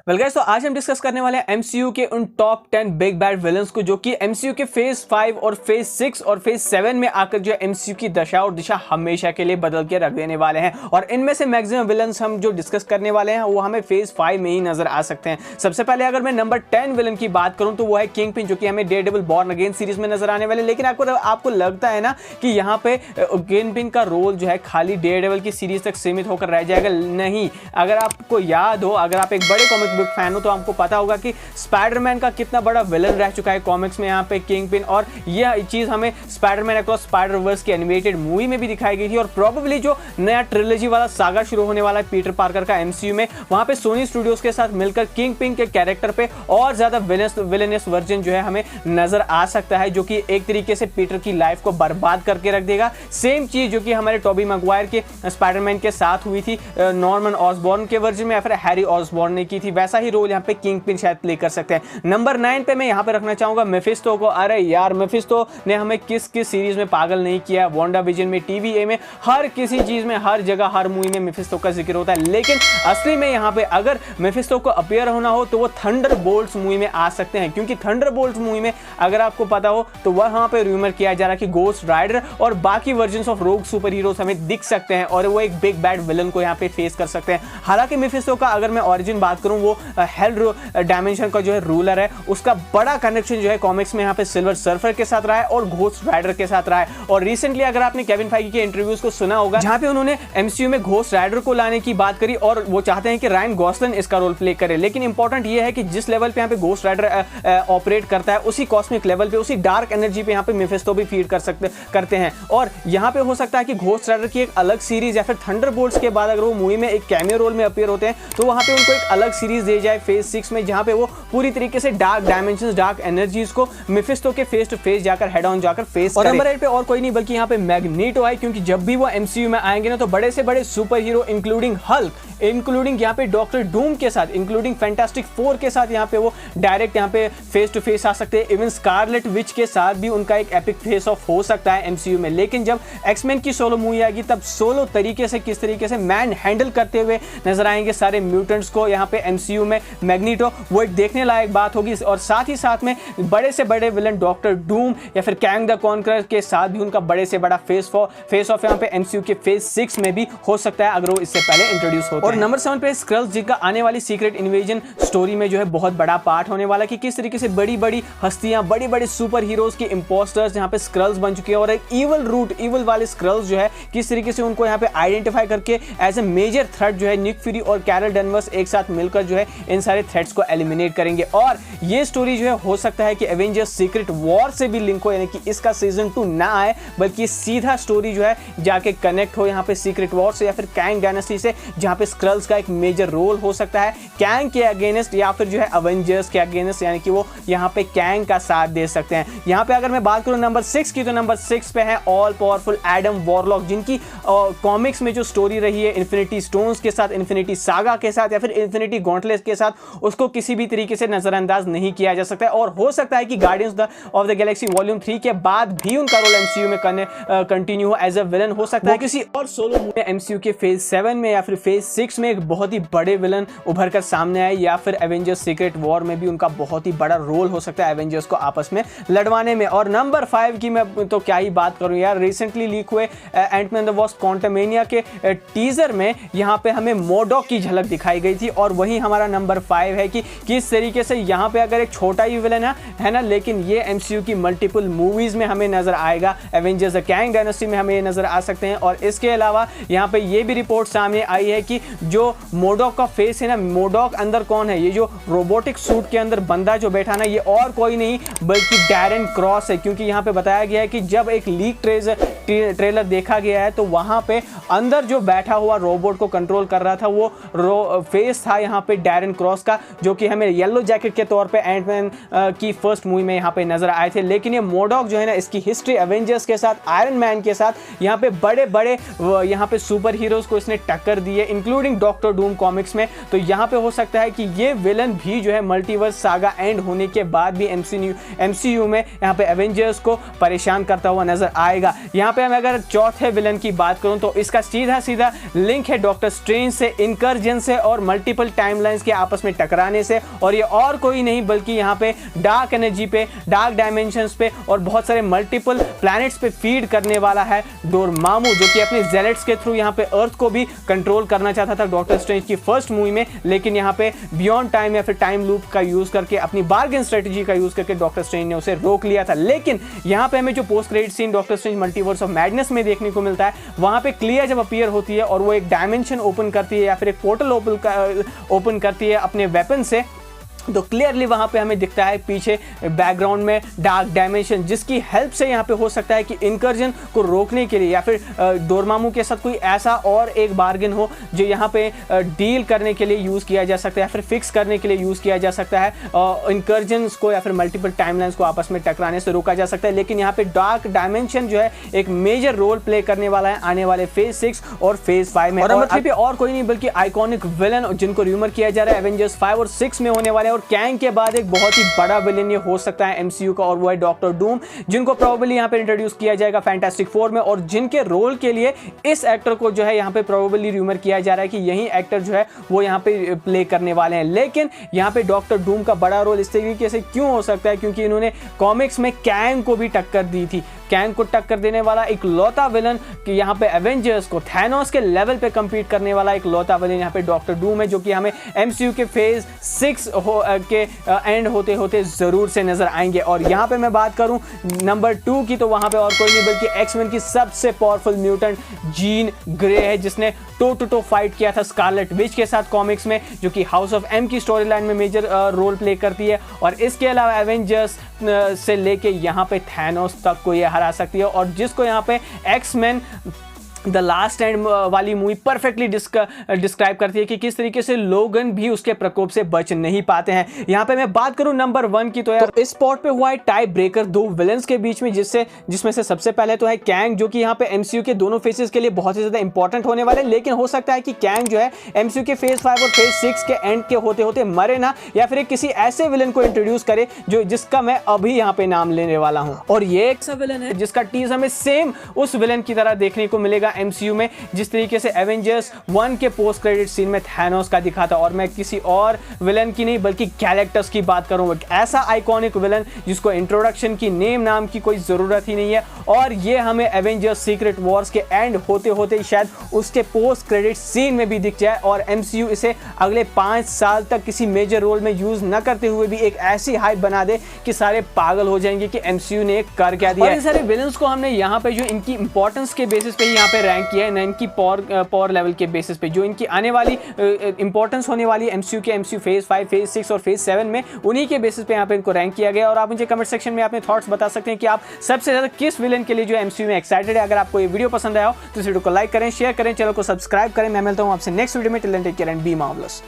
Well guys, तो आज हम डिस्कस करने वाले हैं एमसीयू के उन टॉप 10 बिग बैड विलन्स को जो कि एमसीयू के फेज 5 और फेज 6 और फेज 7 में आकर जो एमसीयू की दशा और दिशा हमेशा के लिए बदल के रख देने वाले हैं। और इनमें से मैक्सिमम विलन्स हम जो डिस्कस करने वाले हैं वो हमें फेज 5 में ही नजर आ सकते हैं। सबसे पहले अगर मैं नंबर 10 विलन की बात करूं तो वो है किंगपिन, जो कि हमें डेयरडेविल बॉर्न अगेन सीरीज में नजर आने वाले। लेकिन आपको लगता है ना कि यहाँ पे किंगपिन का रोल जो है खाली डेयरडेविल की सीरीज तक सीमित होकर रह जाएगा? नहीं, अगर आपको याद हो, अगर आप एक बड़े कॉमिक बुक फैन हो तो आपको पता होगा कि स्पाइडरमैन का कितना बड़ा विलन रह चुका है कॉमिक्स में यहाँ पे किंगपिन। और यह चीज हमें स्पाइडरमैन अक्रॉस स्पाइडर वर्स की एनिमेटेड मूवी में भी दिखाई गई थी। और प्रोबेबली जो नया ट्रिलॉजी वाला सागा शुरू होने वाला है पीटर पार्कर का एमसीयू में, वहां पे सोनी स्टूडियोज के साथ मिलकर किंगपिन के कैरेक्टर पे और ज्यादा विलेनियस वर्जन जो है हमें नजर आ सकता है, जो कि एक तरीके से पीटर की लाइफ को बर्बाद करके रख देगा। सेम चीज जो कि हमारे टोबी मैगवायर के स्पाइडरमैन के साथ हुई थी नॉर्मन ऑसबॉर्न के वर्जन में या फिर हैरी ऑसबॉर्न ने की थी, वैसा ही रोल यहाँ पे किंगपिन शायद प्ले कर सकते हैं। नंबर 9 पे मैं यहाँ पे रखना चाहूंगा मेफिस्टो को। अरे यार, मेफिस्टो ने हमें किस सीरीज में पागल नहीं किया। वांडा विजन में, टीवीए में, हर किसी चीज में, हर जगह, हर मूवी में मेफिस्टो का जिक्र होता है। लेकिन असली में यहाँ पे अगर मेफिस्टो को अपीयर होना हो तो वो थंडरबोल्ट्स मूवी में आ सकते हैं, क्योंकि थंडरबोल्ट्स मूवी में अगर आपको पता हो तो वहां पे रूमर किया जा रहा है कि गोस्ट राइडर और बाकी वर्जन्स ऑफ रोग सुपर हीरोज हमें दिख सकते हैं और वो एक बिग बैड विलन को यहाँ पे फेस कर सकते हैं। हालांकि मेफिस्टो का अगर मैं ओरिजिन बात करूं, वो हेल डायमेंशन का जो है रूलर है, उसका बड़ा कनेक्शन जो है कॉमिक्स में यहाँ पे सिल्वर सर्फर के साथ रहा है और घोस्ट राइडर के साथ रहा है। और रिसेंटली अगर आपने केविन फाइगी के इंटरव्यूज को सुना होगा, जहां पे उन्होंने एमसीयू में घोस्ट राइडर को लाने की बात करी और वो चाहते हैं कि रायन गॉसलिन इसका रोल प्ले करे। लेकिन इंपॉर्टेंट ये है कि जिस लेवल पे यहाँ पे घोस्ट राइडर ऑपरेट करता है, उसी कॉस्मिक लेवल पे, उसी डार्क एनर्जी पे यहाँ पे मेफिस्टो भी फीड करते हैं। और यहाँ पे हो सकता है कि घोस्ट राइडर की एक अलग सीरीज या फिर थंडरबोल्ट्स के बाद अगर वो मूवी में एक कैमियो रोल में अपीयर होते हैं तो वहां पे उनको एक अलग सीरीज दे जाए फेज 6 में, जहां पे वो पूरी तरीके से डार्क डायमेंशंस, डार्क एनर्जीज को मेफिस्टो के फेस टू फेस जाकर, हेड ऑन जाकर फेस करें। और नंबर 8 पे और कोई नहीं बल्कि यहाँ पे मैग्नीटो है, क्योंकि जब भी वो एमसीयू में आएंगे ना तो बड़े से बड़े super hero including Hulk, including यहाँ पे डॉक्टर डूम के साथ, इंक्लूडिंग फैंटास्टिक 4 के साथ यहाँ पे वो डायरेक्ट यहाँ पे फेस टू फेस आ सकते हैं। इवन स्कारलेट विच के साथ भी उनका एक एपिक फेस ऑफ हो सकता है एमसीयू में। लेकिन जब एक्समैन की सोलो मूवी आएगी तब सोलो तरीके से किस तरीके से मैन हैंडल करते हुए नजर आएंगे सारे म्यूटेंट्स को यहाँ पे एमसीयू में मैग्नीटो, वो एक देखने लायक बात होगी। और साथ ही साथ में बड़े से बड़े विलन डॉक्टर डूम या फिर कैंग द कॉन्करर के साथ भी उनका बड़े से बड़ा फेस ऑफ यहाँ पे एमसीयू के फेज 6 में भी हो सकता है अगर वो इससे पहले इंट्रोड्यूस होते हैं। और नंबर 7 पे स्क्रल्स, जिनका आने वाली सीक्रेट इन्वेजन स्टोरी में जो है बहुत बड़ा पार्ट होने वाला है कि किस तरीके से बड़ी बड़ी हस्तियां, बड़ी बड़ी सुपर हीरोज के इंपोस्टर्स यहाँ पे स्क्रल्स बन चुके हैं और एक इवल वाले स्क्रल्स जो है किस तरीके से उनको यहाँ पे आइडेंटिफाई करके एज ए मेजर थ्रेट जो है निक फ्यूरी और कैरल डैनवर्स एक साथ मिलकर जो है इन सारे थ्रेट्स को एलिमिनेट करेंगे। और ये स्टोरी जो है हो सकता है कि एवेंजर्स सीक्रेट वॉर से भी लिंक हो, यानी कि इसका सीजन 2 ना आए बल्कि सीधा स्टोरी जो है जाके कनेक्ट हो यहाँ पे सीक्रेट वॉर से या फिर कैंग डायनेस्टी से, जहाँ पे स्क्रल्स का एक मेजर रोल हो सकता है कैंग के अगेंस्ट या फिर जो है एवेंजर्स के अगेंस्ट, यानी कि वो यहाँ पे कैंग का साथ दे सकते हैं। यहाँ पे अगर मैं बात करूँ नंबर 6 की, तो नंबर 6 पे है ऑल पावरफुल एडम वॉरलॉक, जिनकी कॉमिक्स में जो स्टोरी रही है इन्फिनिटी स्टोन्स के साथ, इन्फिनिटी सागा के साथ या फिर इन्फिनिटी गॉन्टलेट के साथ, उसको किसी भी तरीके से नजरअंदाज नहीं किया जा सकता है। और हो सकता है कि guardians of the Galaxy volume 3 के बाद भी उनका रोल एमसीयू में कंटिन्यू हो एज अ विलन। हो सकता है किसी और सोलो मूवी एमसीयू के फेज 7 में या फिर फेज 6 में एक बहुत ही बड़े विलन उभर कर सामने आए, या फिर एवेंजर्स सीक्रेट वॉर में भी उनका बहुत ही बड़ा रोल हो सकता है एवेंजर्स को आपस में लड़वाने में। और नंबर 5 की मैं तो क्या ही बात करूं यार, रिसेंटली लीक हुए एंटमैन द वास्प क्वांटमेनिया के टीजर में यहाँ पे हमें मोडॉक की झलक दिखाई गई थी। और वही हमारा नंबर 5 है कि किस तरीके से यहाँ पे अगर एक छोटा ही विलन है ना, लेकिन ये एमसीयू की मल्टीपल मूवीज में हमें नजर आएगा। एवेंजर्स द कैंग डायनेस्टी में हमें ये नजर आ सकते हैं। और इसके अलावा यहाँ पे ये भी रिपोर्ट सामने आई है कि जो मोडॉक का फेस है ना, मोडॉक अंदर कौन है, ये जो रोबोटिक सूट के अंदर बंदा जो बैठा ना, ये और कोई नहीं बल्कि डैरेन क्रॉस है। क्योंकि यहाँ पे बताया गया है कि जब एक लीक ट्रेलर देखा गया है तो वहां पे अंदर जो बैठा हुआ रोबोट को कंट्रोल कर रहा था वो फेस था यहाँ पे डैरेन क्रॉस का, जो कि हमें येलो जैकेट के तौर पे एंटमैन की फर्स्ट मूवी में यहाँ पे नजर आए थे। लेकिन ये मोडॉक जो है ना, इसकी हिस्ट्री एवेंजर्स के साथ, आयरन मैन के साथ, यहाँ पे बड़े बड़े यहाँ पे सुपर हीरोज को इसने टक्कर दी है, इंक्लूडिंग डॉक्टर डूम कॉमिक्स में। तो यहाँ पे हो सकता है कि ये विलन भी जो है मल्टीवर्स सागा एंड होने के बाद भी एमसीयू में यहाँ पे एवेंजर्स को परेशान करता हुआ नजर आएगा। यहाँ पे मैं अगर चौथे विलन की बात करूं तो इसका सीधा सीधा लिंक है डॉक्टर स्ट्रेंज से, इनकर्जन से और मल्टीपल टाइमलाइंस के आपस में टकराने से। और ये और कोई नहीं बल्कि यहाँ पे डार्क एनर्जी पे, डार्क डायमेंशंस पे और बहुत सारे मल्टीपल प्लैनेट्स पे फीड करने वाला है डोरमामू, जो कि अपने जेलेट्स के थ्रू यहाँ पे अर्थ को भी कंट्रोल करना चाहता था डॉक्टर स्ट्रेंज की फर्स्ट मूवी में, लेकिन यहाँ पे बियॉन्ड टाइम या फिर टाइम लूप का यूज करके, अपनी बार्गेन स्ट्रेटजी का यूज करके डॉक्टर स्ट्रेंज ने उसे रोक लिया था। लेकिन यहाँ पे हमें जो post credit scene Doctor Strange Multiverse of Madness में देखने को मिलता है, वहां पे क्लियर जब अपीयर होती है और वो एक डायमेंशन ओपन करती है या फिर एक पोर्टल ओपन करती है अपने वेपन से, तो क्लियरली वहां पे हमें दिखता है पीछे बैकग्राउंड में डार्क डायमेंशन, जिसकी हेल्प से यहाँ पे हो सकता है कि इनकर्जन को रोकने के लिए या फिर डोरमामू के साथ कोई ऐसा और एक बार्गेन हो जो यहाँ पे डील करने के लिए यूज़ किया जा सकता है या फिर फिक्स करने के लिए यूज़ किया जा सकता है, इनकर्जन को या फिर मल्टीपल टाइमलाइंस को आपस में टकराने से रोका जा सकता है। लेकिन यहाँ पे डार्क डायमेंशन जो है एक मेजर रोल प्ले करने वाला है आने वाले फेज 6 और फेज 5 में। और नंबर 3 पे और कोई नहीं बल्कि आइकॉनिक विलन जिनको रूमर किया जा रहा है एवेंजर्स 5 और 6 में होने वाले, और कैंग के बाद एक बहुत ही बड़ा विलेन ये हो सकता है एमसीयू का, और वो है डॉक्टर डूम, जिनको प्रोबेबली यहाँ पे इंट्रोड्यूस किया जाएगा फैंटास्टिक फोर में, और जिनके रोल के लिए इस एक्टर को जो है यहाँ पे प्रोबेबली रूमर किया जा रहा है कि यही एक्टर जो है वो यहाँ पे प्ले करने वाले हैं। लेकिन यहाँ पे डॉक्टर डूम का बड़ा रोल इस तरीके से क्यों हो सकता है, क्योंकि इन्होंने कॉमिक्स में कैंग को भी टक्कर दी थी। कैंग को टक्कर देने वाला एक लौता विलन कि यहाँ पे एवेंजर्स को थैनोस के लेवल पे compete करने वाला एक लौता विलन यहाँ पे डॉक्टर डूम है, जो कि हमें एमसीयू के फेज 6 के एंड होते होते जरूर से नजर आएंगे। और यहाँ पे मैं बात करूँ नंबर 2 की, तो वहाँ पे और कोई नहीं बल्कि एक्स-मेन की सबसे पावरफुल म्यूटेंट जीन ग्रे है, जिसने टो टू टो फाइट किया था स्कारलेट विच के साथ कॉमिक्स में, जो कि हाउस ऑफ एम की स्टोरी लाइन में मेजर रोल प्ले करती है। और इसके अलावा एवेंजर्स से लेके यहाँ पे थैनोस तक को ये हरा सकती है, और जिसको यहाँ पे एक्स-मेन द लास्ट एंड वाली मूवी परफेक्टली डिस्क्राइब करती है कि किस तरीके से लोगन भी उसके प्रकोप से बच नहीं पाते हैं। यहाँ पे मैं बात करूं नंबर 1 की, तो यार इस स्पॉट पे हुआ है टाई ब्रेकर दो विलेंस के बीच में, जिसमें से सबसे पहले तो है कैंग, जो कि यहाँ पे एमसीयू के दोनों फेसेस के लिए बहुत ही ज्यादा इंपॉर्टेंट होने वाले हैं। लेकिन हो सकता है कि कैंग जो है एमसीयू के फेज 5 और फेज 6 के एंड के होते होते मरे ना, या फिर किसी ऐसे विलन को इंट्रोड्यूस करे जिसका मैं अभी यहाँ पे नाम लेने वाला हूँ। और ये एक सा विलन है जिसका टीज हमें सेम उस विलन की तरह देखने को मिलेगा एमसीयू में, जिस तरीके से एवेंजर्स 1 के पोस्ट क्रेडिट सीन में थैनोस का दिखा था। और मैं किसी और विलन की नहीं बल्कि कैरेक्टर्स की बात करूंगा, ऐसा आइकॉनिक विलन जिसको इंट्रोडक्शन की नेम नाम की कोई जरूरत ही नहीं है, और ये हमें एवेंजर्स सीक्रेट वॉर्स के एंड होते होते शायद उसके पोस्ट क्रेडिट सीन में भी दिख जाए, और एमसीयू इसे अगले 5 साल तक किसी मेजर रोल में यूज न करते हुए भी एक ऐसी हाइप बना दे कि सारे पागल हो जाएंगे कि एमसीयू ने कर क्या दिया। और इन सारे विलन्स को हमने यहाँ पे जो इनकी इंपॉर्टेंस के बेसिस पे यहाँ पे रैंक किया है, ना इनकी पावर लेवल के बेसिस पे, जो इनकी आने वाली इंपॉर्टेंस होने वाली एमसीयू के एमसीयू फेज 5, फेज 6 और फेज 7 में, उन्हीं के बेसिस पे यहाँ पे इनको रैंक किया गया। और आप मुझे कमेंट सेक्शन में अपने थॉट्स बता सकते हैं कि आप सबसे ज्यादा किस विलन के लिए जो एमसीयू में एक्साइटेड है। अगर आपको ये वीडियो पसंद आया हो तो इस वीडियो को लाइक करें, शेयर करें, चैनल को सब्सक्राइब करें। मैं मिलता हूँ आपसे नेक्स्ट वीडियो में। Till then take care and be marvellous.